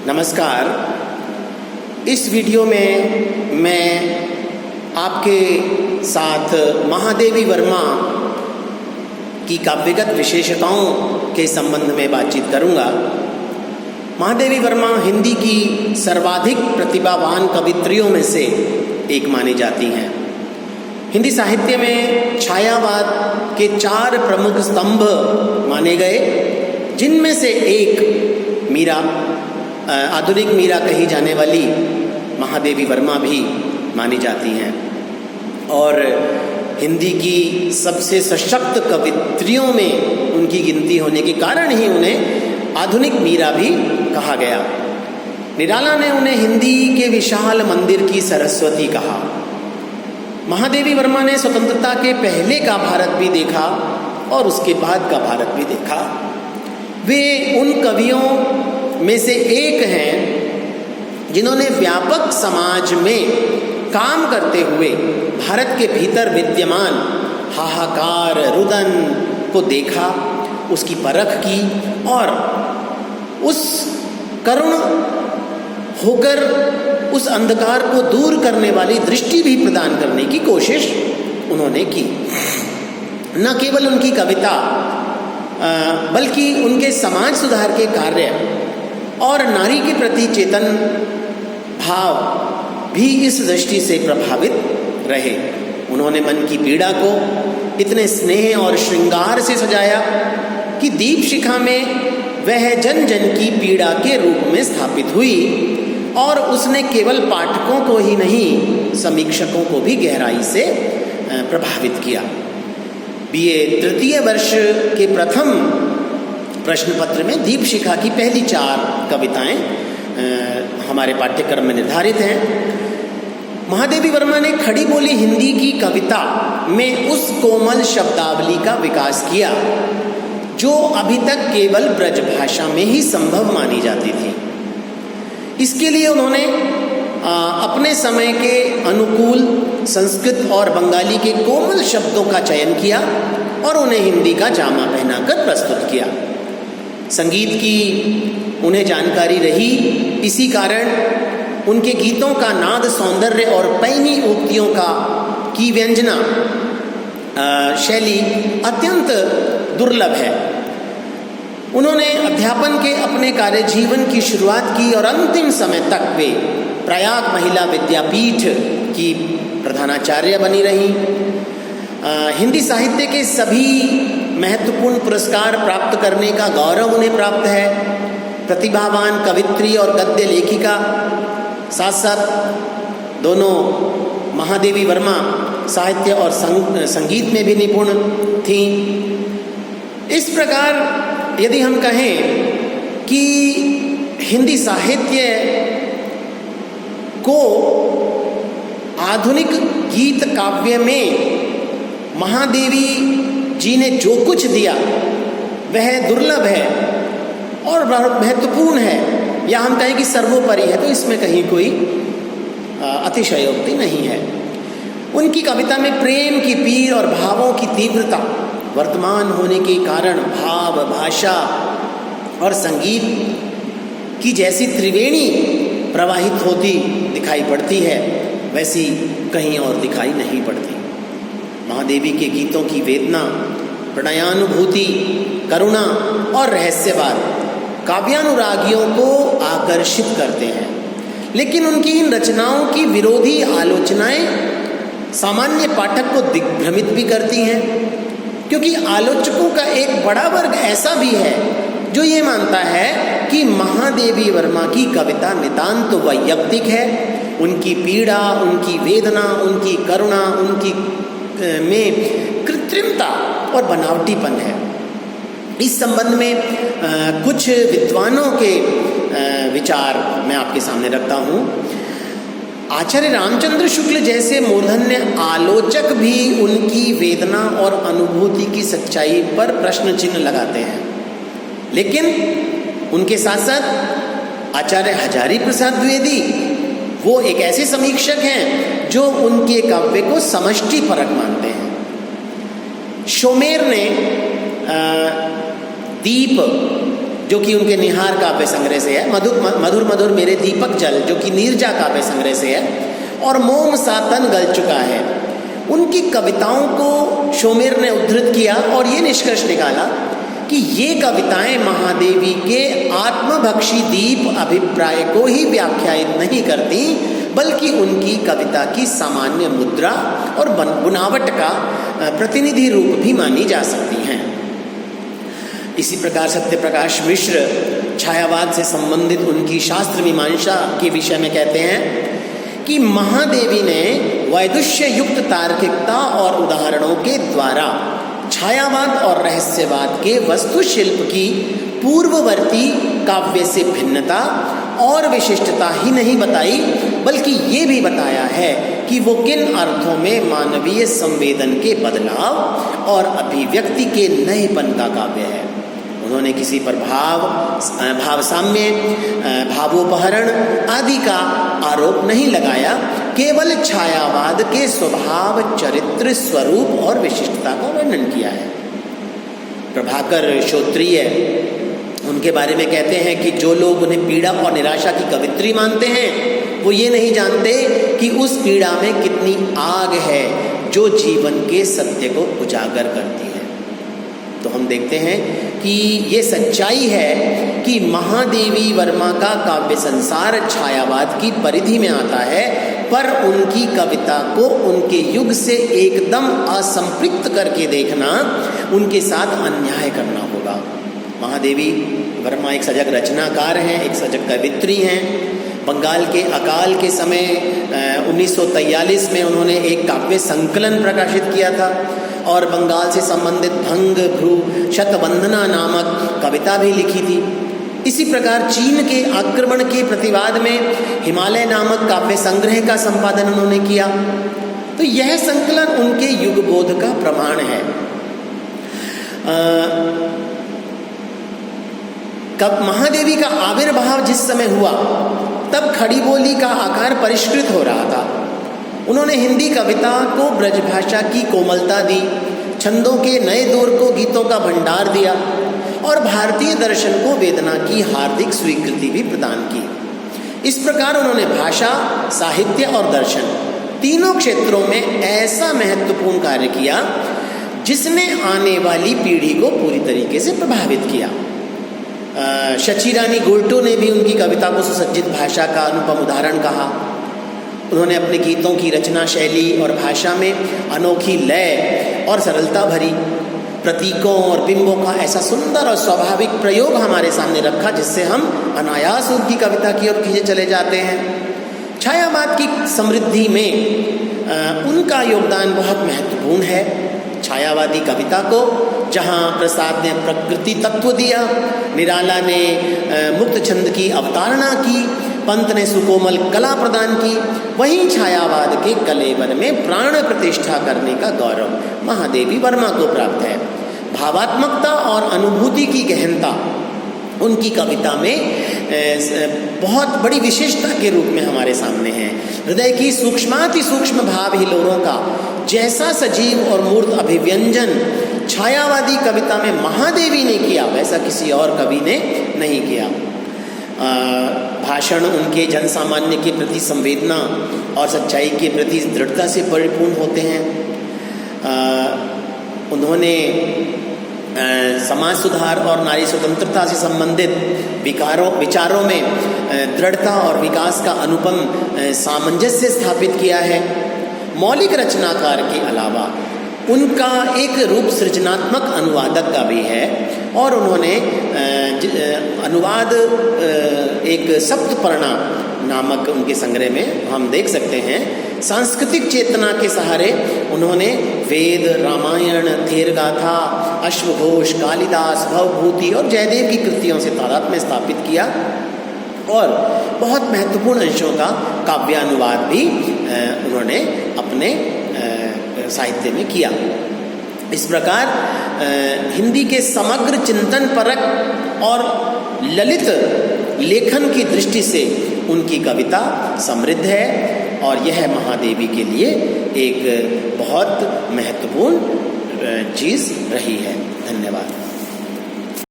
नमस्कार। इस वीडियो में मैं आपके साथ महादेवी वर्मा की काव्यगत विशेषताओं के संबंध में बातचीत करूंगा। महादेवी वर्मा हिंदी की सर्वाधिक प्रतिभावान कवित्रियों में से एक मानी जाती हैं। हिंदी साहित्य में छायावाद के 4 प्रमुख स्तंभ माने गए, जिनमें से एक मीरा, आधुनिक मीरा कही जाने वाली महादेवी वर्मा भी मानी जाती हैं और हिंदी की सबसे सशक्त कवित्रियों में उनकी गिनती होने के कारण ही उन्हें आधुनिक मीरा भी कहा गया। निराला ने उन्हें हिंदी के विशाल मंदिर की सरस्वती कहा। महादेवी वर्मा ने स्वतंत्रता के पहले का भारत भी देखा और उसके बाद का भारत भी देखा। वे उन कवियों में से एक हैं जिन्होंने व्यापक समाज में काम करते हुए भारत के भीतर विद्यमान हाहाकार, रुदन को देखा, उसकी परख की और उस करुण होकर उस अंधकार को दूर करने वाली दृष्टि भी प्रदान करने की कोशिश उन्होंने की। न केवल उनकी कविता बल्कि उनके समाज सुधार के कार्य और नारी के प्रति चेतन भाव भी इस दृष्टि से प्रभावित रहे। उन्होंने मन की पीड़ा को इतने स्नेह और श्रृंगार से सजाया कि दीप शिखा में वह जन जन की पीड़ा के रूप में स्थापित हुई और उसने केवल पाठकों को ही नहीं, समीक्षकों को भी गहराई से प्रभावित किया। बीए तृतीय वर्ष के प्रथम प्रश्न पत्र में दीप शिखा की पहली 4 कविताएं हमारे पाठ्यक्रम में निर्धारित हैं। महादेवी वर्मा ने खड़ी बोली हिंदी की कविता में उस कोमल शब्दावली का विकास किया जो अभी तक केवल ब्रज भाषा में ही संभव मानी जाती थी। इसके लिए उन्होंने अपने समय के अनुकूल संस्कृत और बंगाली के कोमल शब्दों का चयन किया और उन्हें हिंदी का जामा पहनाकर प्रस्तुत किया। संगीत की उन्हें जानकारी रही, इसी कारण उनके गीतों का नाद सौंदर्य और पैनी उक्तियों की व्यंजना शैली अत्यंत दुर्लभ है। उन्होंने अध्यापन के अपने कार्य जीवन की शुरुआत की और अंतिम समय तक वे प्रयाग महिला विद्यापीठ की प्रधानाचार्य बनी रहीं। हिंदी साहित्य के सभी महत्वपूर्ण पुरस्कार प्राप्त करने का गौरव उन्हें प्राप्त है। प्रतिभावान कवित्री और गद्य लेखिका, साथ साथ दोनों महादेवी वर्मा साहित्य और संगीत में भी निपुण थीं। इस प्रकार यदि हम कहें कि हिंदी साहित्य को आधुनिक गीत काव्य में महादेवी जी ने जो कुछ दिया वह दुर्लभ है और महत्वपूर्ण है, या हम कहें कि सर्वोपरि है, तो इसमें कहीं कोई अतिशयोक्ति नहीं है। उनकी कविता में प्रेम की पीर और भावों की तीव्रता वर्तमान होने के कारण भाव, भाषा और संगीत की जैसी त्रिवेणी प्रवाहित होती दिखाई पड़ती है, वैसी कहीं और दिखाई नहीं पड़ती। महादेवी के गीतों की वेदना, प्रणयानुभूति, करुणा और रहस्यवाद काव्यानुरागियों को आकर्षित करते हैं, लेकिन उनकी इन रचनाओं की विरोधी आलोचनाएं सामान्य पाठक को दिग्भ्रमित भी करती हैं, क्योंकि आलोचकों का एक बड़ा वर्ग ऐसा भी है जो ये मानता है कि महादेवी वर्मा की कविता नितांत वैयक्तिक है। उनकी पीड़ा, उनकी वेदना, उनकी करुणा, उनकी में कृत्रिमता और बनावटीपन है। इस संबंध में कुछ विद्वानों के विचार मैं आपके सामने रखता हूँ। आचार्य रामचंद्र शुक्ल जैसे मूर्धन्य आलोचक भी उनकी वेदना और अनुभूति की सच्चाई पर प्रश्न चिन्ह लगाते हैं, लेकिन उनके साथ साथ आचार्य हजारी प्रसाद द्विवेदी वो एक ऐसे समीक्षक हैं जो उनके काव्य को समष्टि परक मानते हैं। शोमेर ने दीप जो कि उनके निहार काव्य संग्रह से है, मधुर मधुर मेरे दीपक जल जो कि नीरजा काव्य संग्रह से है, और मोम सा तन गल चुका है। उनकी कविताओं को शोमेर ने उद्धृत किया और ये निष्कर्ष निकाला कि ये कविताएं महादेवी के आत्मभक्षी दीप अभिप्राय को ही व्याख्यायित नहीं करती, बल्कि उनकी कविता की सामान्य मुद्रा और बुनावट का प्रतिनिधि रूप भी मानी जा सकती हैं। इसी प्रकार सत्यप्रकाश मिश्र छायावाद से संबंधित उनकी शास्त्र मीमांसा के विषय में कहते हैं कि महादेवी ने वैदुष्य युक्त तार्किकता और उदाहरणों के द्वारा छायावाद और रहस्यवाद के वस्तु शिल्प की पूर्ववर्ती काव्य से भिन्नता और विशिष्टता ही नहीं बताई, बल्कि ये भी बताया है कि वो किन अर्थों में मानवीय संवेदन के बदलाव और अभिव्यक्ति के नएपन का काव्य है। उन्होंने किसी पर भाव साम्य, भावोपहरण आदि का आरोप नहीं लगाया, केवल छायावाद के स्वभाव, चरित्र, स्वरूप और विशिष्टता का वर्णन किया है। प्रभाकर श्रोत्रिय उनके बारे में कहते हैं कि जो लोग उन्हें पीड़ा और निराशा की कवित्री मानते हैं, वो ये नहीं जानते कि उस पीड़ा में कितनी आग है जो जीवन के सत्य को उजागर करती है। तो हम देखते हैं कि ये सच्चाई है कि महादेवी वर्मा का काव्य संसार छायावाद की परिधि में आता है, पर उनकी कविता को उनके युग से एकदम असंपृक्त करके देखना उनके साथ अन्याय करना होगा। महादेवी वर्मा एक सजग रचनाकार हैं, एक सजग कवित्री हैं। बंगाल के अकाल के समय 1943 में उन्होंने एक काव्य संकलन प्रकाशित किया था और बंगाल से संबंधित भंग भ्रू शतवंदना नामक कविता भी लिखी थी। इसी प्रकार चीन के आक्रमण के प्रतिवाद में हिमालय नामक काव्य संग्रह का संपादन उन्होंने किया। तो यह संकलन उनके युगबोध का प्रमाण है। कब महादेवी का आविर्भाव जिस समय हुआ, तब खड़ी बोली का आकार परिष्कृत हो रहा था। उन्होंने हिंदी कविता को ब्रजभाषा की कोमलता दी, छंदों के नए दौर को गीतों का भंडार दिया और भारतीय दर्शन को वेदना की हार्दिक स्वीकृति भी प्रदान की। इस प्रकार उन्होंने भाषा, साहित्य और दर्शन तीनों क्षेत्रों में ऐसा महत्वपूर्ण कार्य किया जिसने आने वाली पीढ़ी को पूरी तरीके से प्रभावित किया। शची रानी गोल्टो ने भी उनकी कविता को सुसज्जित भाषा का अनुपम उदाहरण कहा। उन्होंने अपने गीतों की रचना शैली और भाषा में अनोखी लय और सरलता भरी प्रतीकों और बिंबों का ऐसा सुंदर और स्वाभाविक प्रयोग हमारे सामने रखा, जिससे हम अनायास उनकी कविता की ओर खींचे चले जाते हैं। छायावाद की समृद्धि में उनका योगदान बहुत महत्वपूर्ण है। छायावादी कविता को जहाँ प्रसाद ने प्रकृति तत्व दिया, निराला ने मुक्त छंद की अवतारणा की, पंत ने सुकोमल कला प्रदान की, वहीं छायावाद के कलेवर में प्राण प्रतिष्ठा करने का गौरव महादेवी वर्मा को प्राप्त है। भावात्मकता और अनुभूति की गहनता उनकी कविता में बहुत बड़ी विशेषता के रूप में हमारे सामने है। हृदय की सूक्ष्माति सूक्ष्म भाव हिलोरों का जैसा सजीव और मूर्त अभिव्यंजन छायावादी कविता में महादेवी ने किया, वैसा किसी और कवि ने नहीं किया। भाषण उनके जनसामान्य के प्रति संवेदना और सच्चाई के प्रति दृढ़ता से परिपूर्ण होते हैं। उन्होंने समाज सुधार और नारी स्वतंत्रता से संबंधित विचारों में दृढ़ता और विकास का अनुपम सामंजस्य स्थापित किया है। मौलिक रचनाकार के अलावा उनका एक रूप सृजनात्मक अनुवादक का भी है और उन्होंने अनुवाद एक सप्तपर्णा नामक उनके संग्रह में हम देख सकते हैं, सांस्कृतिक चेतना के सहारे उन्होंने वेद, रामायण, थेर गाथा, अश्वघोष, कालिदास, भवभूति और जयदेव की कृतियों से तादात्म्य स्थापित किया और बहुत महत्वपूर्ण अंशों का काव्यानुवाद भी उन्होंने अपने साहित्य में किया। इस प्रकार हिंदी के समग्र चिंतन परक और ललित लेखन की दृष्टि से उनकी कविता समृद्ध है और यह महादेवी के लिए एक बहुत महत्वपूर्ण चीज़ रही है। धन्यवाद।